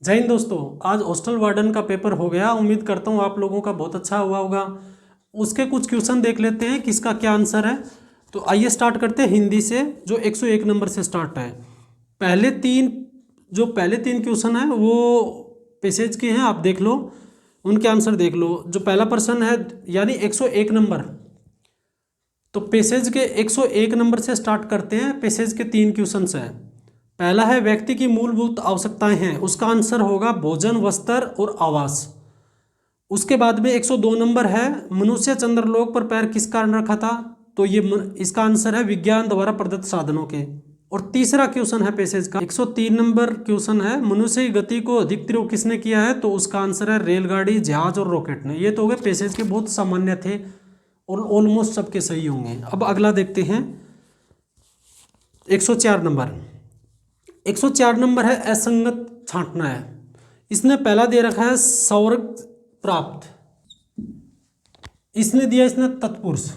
जय हिंद दोस्तों। आज हॉस्टल वार्डन का पेपर हो गया। उम्मीद करता हूँ आप लोगों का बहुत अच्छा हुआ होगा। उसके कुछ क्वेश्चन देख लेते हैं किसका क्या आंसर है। तो आइए स्टार्ट करते हैं हिंदी से, जो 101 नंबर से स्टार्ट है। पहले तीन क्वेश्चन है वो पैसेज के हैं, आप देख लो, उनके आंसर देख लो। जो पहला प्रश्न है यानी 101 नंबर, तो पैसेज के 101 नंबर से स्टार्ट करते हैं। पैसेज के तीन क्वेश्चन हैं। पहला है व्यक्ति की मूलभूत आवश्यकताएं हैं, उसका आंसर होगा भोजन, वस्त्र और आवास। उसके बाद में 102 नंबर है मनुष्य चंद्रलोक पर पैर किस कारण रखा था, तो इसका आंसर है विज्ञान द्वारा प्रदत्त साधनों के। और तीसरा क्वेश्चन है पैसेज का 103 नंबर क्वेश्चन है मनुष्य की गति को अधिक तीव्र किसने किया है, तो उसका आंसर है रेलगाड़ी, जहाज और रॉकेट ने। ये तो हो गए पैसेज के, बहुत सामान्य थे और ऑलमोस्ट सबके सही होंगे। अब अगला देखते हैं 104 नंबर। 104 नंबर है असंगत छांटना है। इसने पहला दे रखा है स्वर्ग प्राप्त, इसने दिया इसने तत्पुरुष।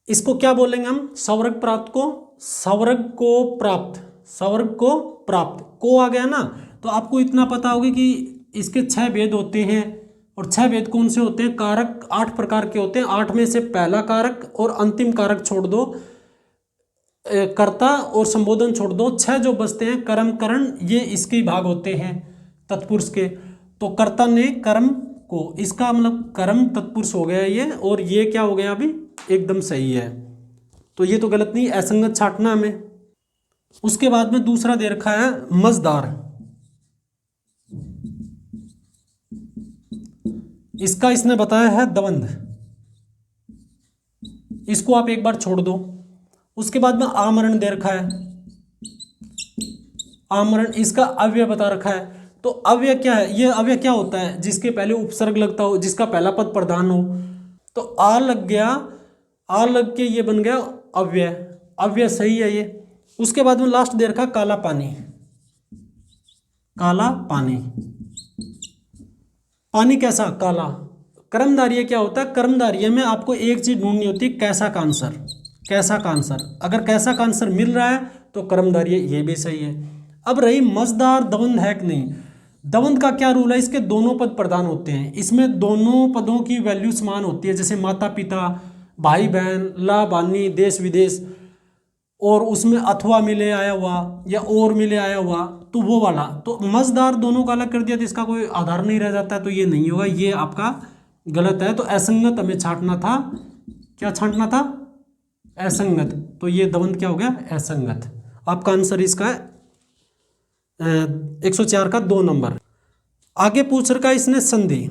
इसको क्या बोलेंगे हम? स्वर्ग प्राप्त को स्वर्ग को प्राप्त, स्वर्ग को प्राप्त को आ गया ना। तो आपको इतना पता होगा कि इसके 6 भेद होते हैं। और 6 भेद कौन से होते हैं? कारक 8 प्रकार के होते हैं। 8 में से पहला कारक और अंतिम कारक छोड़ दो, कर्ता और संबोधन छोड़ दो, 6 जो बचते हैं कर्म करण, ये इसके भाग होते हैं तत्पुरुष के। तो कर्ता ने कर्म को, इसका मतलब कर्म तत्पुरुष हो गया ये, और ये क्या हो गया अभी एकदम सही है। तो ये तो गलत नहीं, असंगत छांटना में। उसके बाद में दूसरा दे रखा है मजदार, इसका इसने बताया है दवंध, इसको आप एक बार छोड़ दो। उसके बाद में आमरण दे रखा है, आमरण, इसका अव्यय बता रखा है। तो अव्यय क्या है? ये अव्यय क्या होता है? जिसके पहले उपसर्ग लगता हो, जिसका पहला पद प्रधान हो। तो आ लग गया, आ लग के ये बन गया अव्यय, अव्यय सही है ये। उसके बाद में लास्ट दे रखा काला पानी, काला पानी, पानी कैसा? काला। कर्मधारय क्या होता है? कर्मधारय में आपको एक चीज ढूंढनी होती है, कैसा का आंसर, कैसा का आंसर। अगर कैसा का आंसर मिल रहा है तो कर्मधारय ये भी सही है। अब रही मजदार, दवंद है कि नहीं। दवंद का क्या रूल है? इसके दोनों पद प्रधान होते हैं, इसमें दोनों पदों की वैल्यू समान होती है। जैसे माता पिता, भाई बहन, ला बानी, देश विदेश, और उसमें अथवा मिले आया हुआ या और मिले आया हुआ, तो वो वाला। तो मजदार दोनों का अलग कर दिया तो इसका कोई आधार नहीं रह जाता है, तो ये नहीं होगा, ये आपका गलत है। तो असंगत हमें छांटना था। क्या छांटना था? असंगत। तो ये दवंद क्या हो गया? असंगत। आपका आंसर इसका है 104 का 2 नंबर। आगे पूछ रखा है इसने संधि,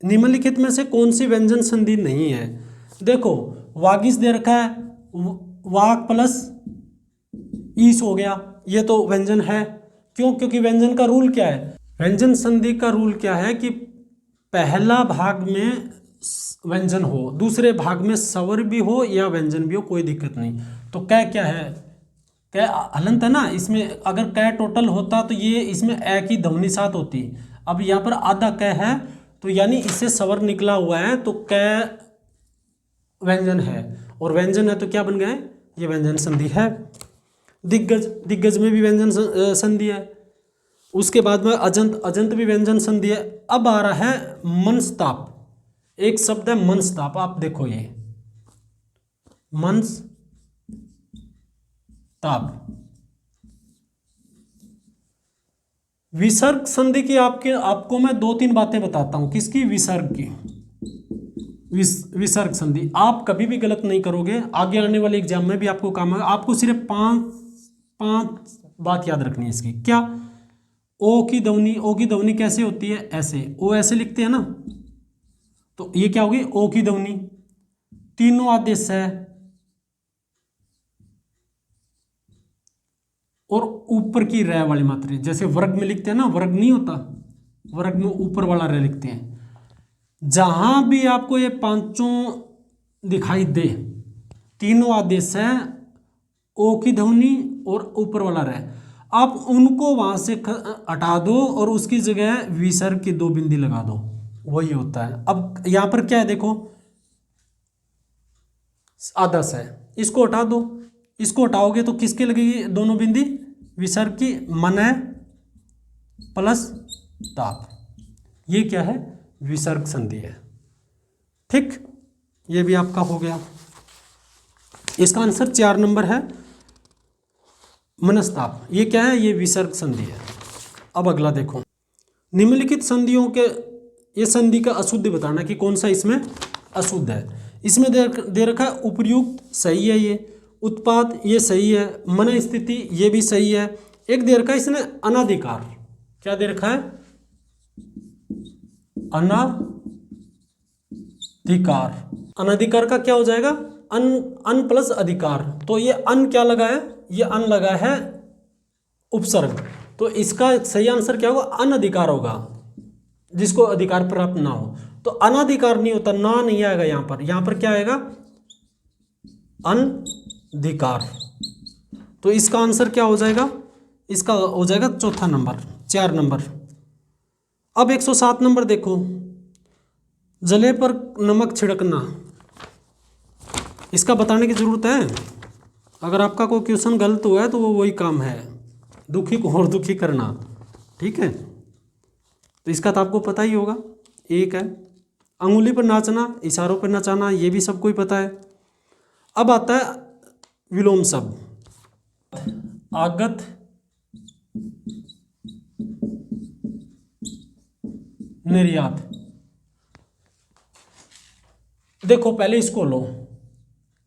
निम्नलिखित में से कौन सी व्यंजन संधि नहीं है। देखो वागिस दे रखा है, वाक प्लस ईस हो गया, ये तो व्यंजन है। क्यों? क्योंकि व्यंजन का रूल क्या है? व्यंजन संधि का रूल क्या है कि पहला भाग में व्यंजन हो, दूसरे भाग में स्वर भी हो या व्यंजन भी हो, कोई दिक्कत नहीं। तो कै क्या है? कै हलंत है ना, इसमें अगर कै टोटल होता तो ये इसमें ए की ध्वनि साथ होती। अब यहाँ पर आधा कै है, तो यानी इससे स्वर निकला हुआ है, तो कै व्यंजन है, और व्यंजन है तो क्या बन गए? ये व्यंजन संधि है। दिग्गज, दिग्गज में भी व्यंजन संधि है। उसके बाद में अजंत, अजंत भी व्यंजन संधि है। अब आ रहा है मनस्ताप, एक शब्द है मनस्ताप, आप देखो ये मनस्ताप। विसर्ग संधि की आपको मैं 2-3 बातें बताता हूं। किसकी? विसर्ग की। विसर्ग संधि आप कभी भी गलत नहीं करोगे, आगे आने वाले एग्जाम में भी आपको काम आएगा। आपको सिर्फ पांच बात याद रखनी है इसकी। क्या? ओ की ध्वनि, ओ की ध्वनि कैसे होती है? ऐसे, ओ ऐसे लिखते हैं ना, तो ये क्या होगी? ओ की ध्वनि। तीनों आदेश है, और ऊपर की रै वाली मात्रा, जैसे वर्ग में लिखते हैं ना, वर्ग नहीं होता, वर्ग में ऊपर वाला रै लिखते हैं। जहां भी आपको ये पांचों दिखाई दे, तीनों आदेश है, ओ की ध्वनि और ऊपर वाला रै, आप उनको वहां से हटा दो और उसकी जगह विसर्ग की 2 बिंदी लगा दो, वही होता है। अब यहां पर क्या है देखो, आदर्श है, इसको हटा दो, इसको हटाओगे तो किसके लगेगी दोनों बिंदी, विसर्ग की, मनय प्लस ताप, ये क्या है, विसर्ग संधि है। ठीक, ये भी आपका हो गया। इसका आंसर 4 नंबर है, मनस्ताप, ये क्या है, ये विसर्ग संधि है। अब अगला देखो, निम्नलिखित संधियों के, ये संधि का अशुद्ध बताना कि कौन सा इसमें अशुद्ध है। इसमें दे रखा है उपर्युक्त, सही है ये, उत्पाद ये सही है, मन स्थिति ये भी सही है। एक दे रखा है इसने अनाधिकार, क्या दे रखा है, अनाधिकार। अनाधिकार का क्या हो जाएगा, अन प्लस अधिकार, तो ये अन क्या लगा है, ये अन लगा है उपसर्ग, तो इसका सही आंसर क्या होगा, अनधिकार होगा, जिसको अधिकार प्राप्त ना हो। तो अनाधिकार नहीं होता, ना नहीं आएगा यहाँ पर क्या आएगा, अनधिकार। तो इसका आंसर क्या हो जाएगा, इसका हो जाएगा चौथा नंबर, 4 नंबर। अब 107 नंबर देखो, जले पर नमक छिड़कना, इसका बताने की जरूरत है। अगर आपका कोई क्वेश्चन गलत हुआ है तो वो वही काम है, दुखी को और दुखी करना, ठीक है। तो इसका तो आपको पता ही होगा, एक है अंगुली पर नाचना, इशारों पर नचाना, ये भी सबको ही पता है। अब आता है विलोम शब्द, आगत, निर्यात। देखो पहले इसको लो,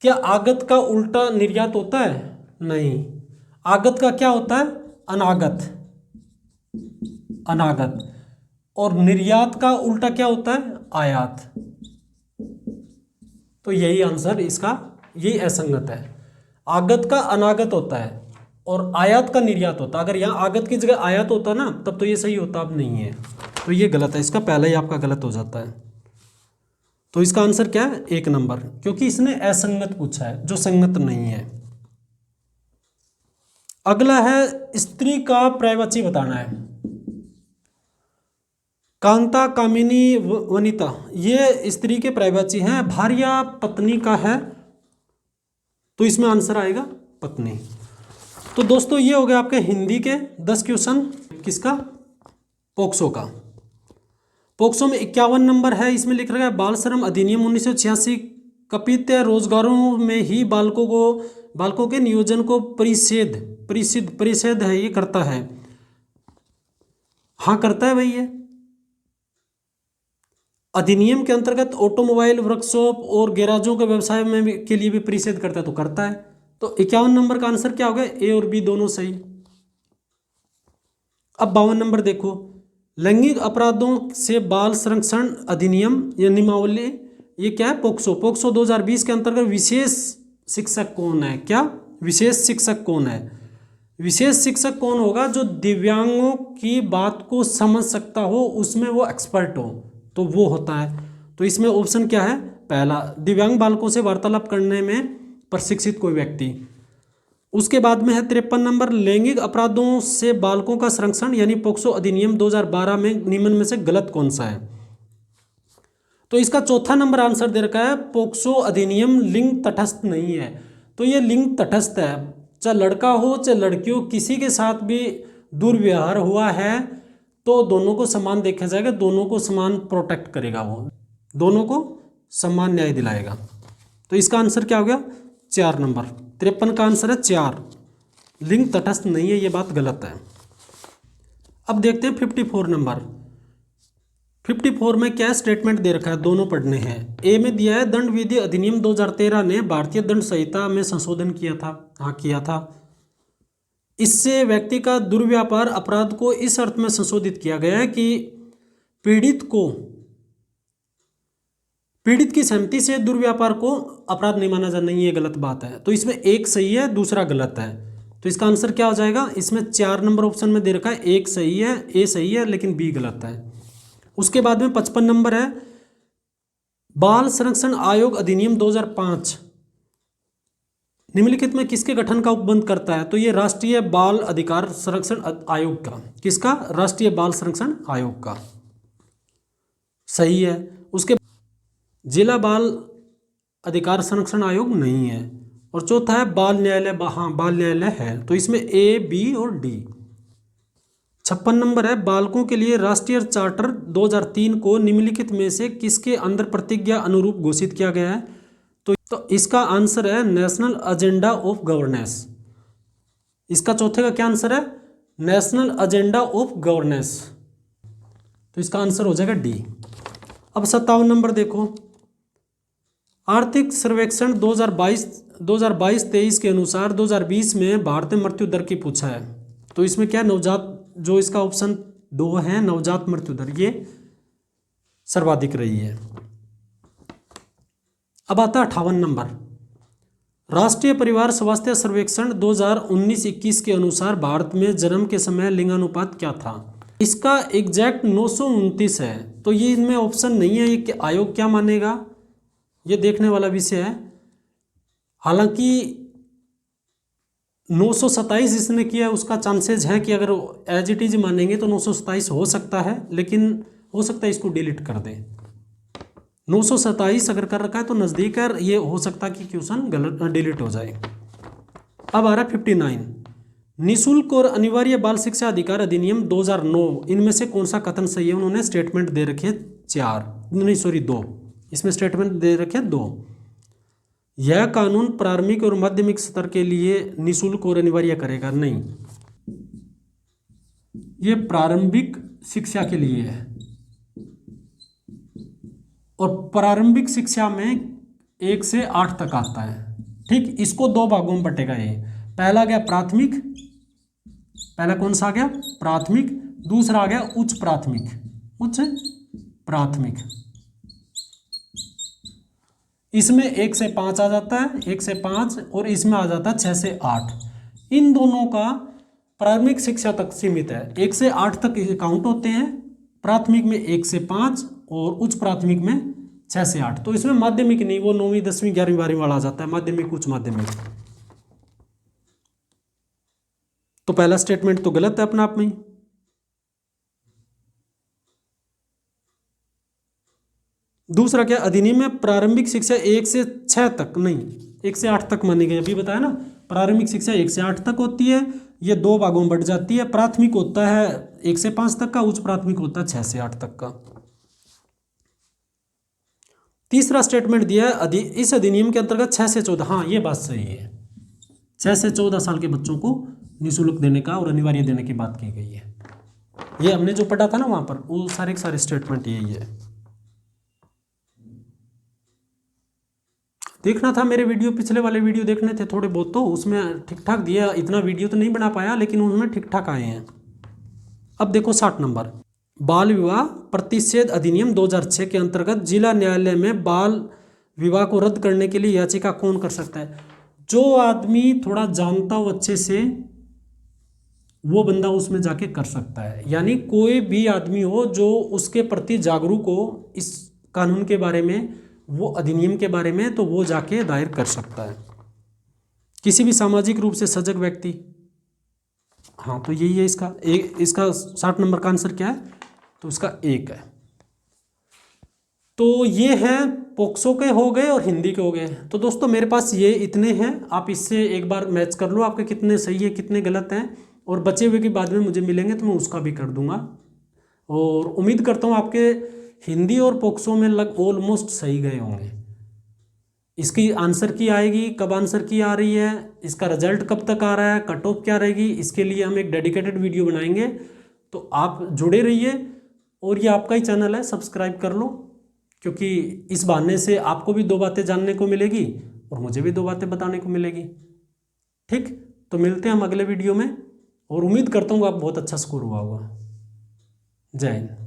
क्या आगत का उल्टा निर्यात होता है, नहीं, आगत का क्या होता है, अनागत, अनागत, और निर्यात का उल्टा क्या होता है, आयात। तो यही आंसर इसका, यही असंगत है, आगत का अनागत होता है और आयात का निर्यात होता है। अगर यहाँ आगत की जगह आयात होता ना तब तो ये सही होता, अब नहीं है, तो ये गलत है, इसका पहला ही आपका गलत हो जाता है। तो इसका आंसर क्या है, 1 नंबर, क्योंकि इसने असंगत पूछा है जो संगत नहीं है। अगला है स्त्री का पर्यायवाची बताना है, कांता, कामिनी, वनिता, ये स्त्री के पर्यायवाची हैं। भार्या पत्नी का है, तो इसमें आंसर आएगा पत्नी। तो दोस्तों ये हो गया आपके हिंदी के 10 क्वेश्चन, किसका, पोक्सो का। पोक्सो में 51 नंबर है, इसमें लिख रखा है बाल श्रम अधिनियम 1986 कथित रोजगारों में ही बालकों के नियोजन को परिषद है, ये करता है, हाँ करता है भाई। ये अधिनियम के अंतर्गत ऑटोमोबाइल वर्कशॉप और गैराजों के व्यवसाय में के लिए भी परिषद करता है, तो करता है। तो 51 नंबर का आंसर क्या हो गया, ए और बी दोनों सही। अब 52 नंबर देखो, लैंगिक अपराधों से बाल संरक्षण अधिनियम या नियमावली, ये क्या है, पोक्सो। पोक्सो 2020 के अंतर्गत विशेष शिक्षक कौन है, क्या विशेष शिक्षक कौन है, विशेष शिक्षक कौन होगा, जो दिव्यांगों की बात को समझ सकता हो, उसमें वो एक्सपर्ट हो, तो वो होता है। तो इसमें ऑप्शन क्या है, पहला, दिव्यांग बालकों से वार्तालाप करने में प्रशिक्षित कोई व्यक्ति। उसके बाद में है 53 नंबर, लैंगिक अपराधों से बालकों का संरक्षण यानी पोक्सो अधिनियम 2012 में निम्न में से गलत कौन सा है। तो इसका चौथा नंबर आंसर दे रखा है, पोक्सो अधिनियम लिंग तटस्थ नहीं है। तो ये लिंग तटस्थ है, चाहे लड़का हो चाहे लड़की हो, किसी के साथ भी दुर्व्यवहार हुआ है तो दोनों को समान देखा जाएगा, दोनों को समान प्रोटेक्ट करेगा, वो दोनों को समान न्याय दिलाएगा। तो इसका आंसर क्या हो गया, 4 नंबर। 53 का आंसर है 4, लिंग तटस्थ नहीं है, ये बात गलत है। अब देखते हैं 54 नंबर। 54 में क्या स्टेटमेंट दे रखा है, दोनों पढ़ने हैं। ए में दिया है दंड विधि अधिनियम 2013 ने भारतीय दंड संहिता में संशोधन किया था, हाँ किया था। इससे व्यक्ति का दुर्व्यापार अपराध को इस अर्थ में संशोधित किया गया है कि पीड़ित की सहमति से दुर्व्यापार को अपराध नहीं माना जाना, ये गलत बात है। तो इसमें एक सही है, दूसरा गलत है। तो इसका आंसर क्या हो जाएगा, इसमें 4 नंबर ऑप्शन में दे रखा है, एक सही है, ए सही है, लेकिन बी गलत है। उसके बाद में 55 नंबर है, बाल संरक्षण आयोग अधिनियम 2005 निम्नलिखित में किसके गठन का उपबंध करता है। तो ये राष्ट्रीय बाल अधिकार संरक्षण आयोग का, किसका, राष्ट्रीय बाल संरक्षण आयोग का, सही है। उसके जिला बाल अधिकार संरक्षण आयोग नहीं है, और चौथा है बाल न्यायालय, हाँ बाल न्यायालय है। तो इसमें ए, बी और डी। 56 नंबर है, बालकों के लिए राष्ट्रीय चार्टर 2003 को निम्नलिखित में से किसके अंदर प्रतिज्ञा अनुरूप घोषित किया गया है? तो इसका आंसर है नेशनल एजेंडा ऑफ गवर्नेंस। इसका चौथे का क्या आंसर है? National agenda of governance. तो इसका आंसर हो जाएगा डी। अब 57 नंबर देखो, आर्थिक सर्वेक्षण 2022-23 के अनुसार 2020 में भारतीय मृत्यु दर की पूछा है। तो इसमें क्या नवजात, जो इसका ऑप्शन 2 है नवजात मृत्यु दर, ये सर्वाधिक रही है। अब आता है 58 नंबर, राष्ट्रीय परिवार स्वास्थ्य सर्वेक्षण 2019-21 के अनुसार भारत में जन्म के समय लिंगानुपात क्या था? इसका एग्जैक्ट 929 है। तो ये इनमें ऑप्शन नहीं है, ये कि आयोग क्या मानेगा, ये देखने वाला विषय है। हालांकि 927 इसने किया है, उसका चांसेज है कि अगर एज इट इज मानेंगे तो 927 हो सकता है, लेकिन हो सकता है इसको डिलीट कर दें। 927 अगर कर रखा है तो नज़दीक है, ये हो सकता है कि क्वेश्चन गलत डिलीट हो जाए। अब आ रहा है 59, निःशुल्क और अनिवार्य बाल शिक्षा अधिकार अधिनियम 2009, इनमें से कौन सा कथन सही है? उन्होंने स्टेटमेंट दे रखे 2, इसमें स्टेटमेंट दे रखे 2। यह कानून प्रारंभिक और माध्यमिक स्तर के लिए निःशुल्क और अनिवार्य करेगा? नहीं, ये प्रारंभिक शिक्षा के लिए है, और प्रारंभिक शिक्षा में 1 से 8 तक आता है। ठीक, इसको 2 भागों में बटेगा। ये पहला गया प्राथमिक, पहला कौन सा आ गया? प्राथमिक। दूसरा आ गया उच्च प्राथमिक, उच्च प्राथमिक। इसमें 1 से 5 आ जाता है, 1 से 5, और इसमें आ जाता है 6 से 8। इन दोनों का प्राथमिक शिक्षा तक सीमित है, 1 से 8 तक काउंट होते हैं, प्राथमिक में 1 से 5 और उच्च प्राथमिक में 6 से 8। तो इसमें माध्यमिक नहीं, वो 9वीं 10वीं 11वीं 12वीं वाला आ जाता है, माध्यमिक उच्च माध्यमिक। तो पहला स्टेटमेंट तो गलत है अपना आप में ही। दूसरा क्या, अधिनियम में प्रारंभिक शिक्षा 1 से 6 तक नहीं, 1 से 8 तक मानी गई। अभी बताया ना, प्रारंभिक शिक्षा 1 से 8 तक होती है, ये 2 भागों में बढ़ जाती है। प्राथमिक होता है 1 से 5 तक का, उच्च प्राथमिक होता है 6 से 8 तक का। तीसरा स्टेटमेंट दिया है, इस अधिनियम के अंतर्गत 6 से 14, हाँ ये बात सही है, 6 से 14 साल के बच्चों को निःशुल्क देने का और अनिवार्य देने की बात की गई है। ये हमने जो पढ़ा था ना वहाँ पर, वो सारे के सारे स्टेटमेंट यही है। देखना था मेरे वीडियो, पिछले वाले वीडियो देखने थे थोड़े बहुत, तो उसमें ठीक ठाक दिया, इतना वीडियो तो नहीं बना पाया, लेकिन उनमें ठीक ठाक आए हैं। अब देखो 60 नंबर, बाल विवाह प्रतिषेध अधिनियम 2006 के अंतर्गत जिला न्यायालय में बाल विवाह को रद्द करने के लिए याचिका कौन कर सकता है? जो आदमी थोड़ा जानता हो अच्छे से, वो बंदा उसमें जाके कर सकता है। यानी कोई भी आदमी हो जो उसके प्रति जागरूक हो, इस कानून के बारे में, वो अधिनियम के बारे में, तो वो जाके दायर कर सकता है। किसी भी सामाजिक रूप से सजग व्यक्ति, हाँ तो यही है इसका इसका 60 नंबर का आंसर क्या है? तो इसका 1 है। तो ये है पोक्सो के हो गए और हिंदी के हो गए। तो दोस्तों मेरे पास ये इतने हैं, आप इससे एक बार मैच कर लो आपके कितने सही है कितने गलत हैं, और बचे हुए के बाद में मुझे मिलेंगे तो मैं उसका भी कर दूंगा। और उम्मीद करता हूँ आपके हिंदी और पोक्सो में ऑलमोस्ट सही गए होंगे। इसकी आंसर की आएगी, कब आंसर की आ रही है, इसका रिजल्ट कब तक आ रहा है, कट ऑफ क्या रहेगी, इसके लिए हम एक डेडिकेटेड वीडियो बनाएंगे। तो आप जुड़े रहिए, और ये आपका ही चैनल है, सब्सक्राइब कर लो, क्योंकि इस बहाने से आपको भी 2 बातें जानने को मिलेगी और मुझे भी 2 बातें बताने को मिलेगी। ठीक, तो मिलते हैं हम अगले वीडियो में, और उम्मीद करता हूँ आप बहुत अच्छा स्कोर हुआ होगा। जय हिंद।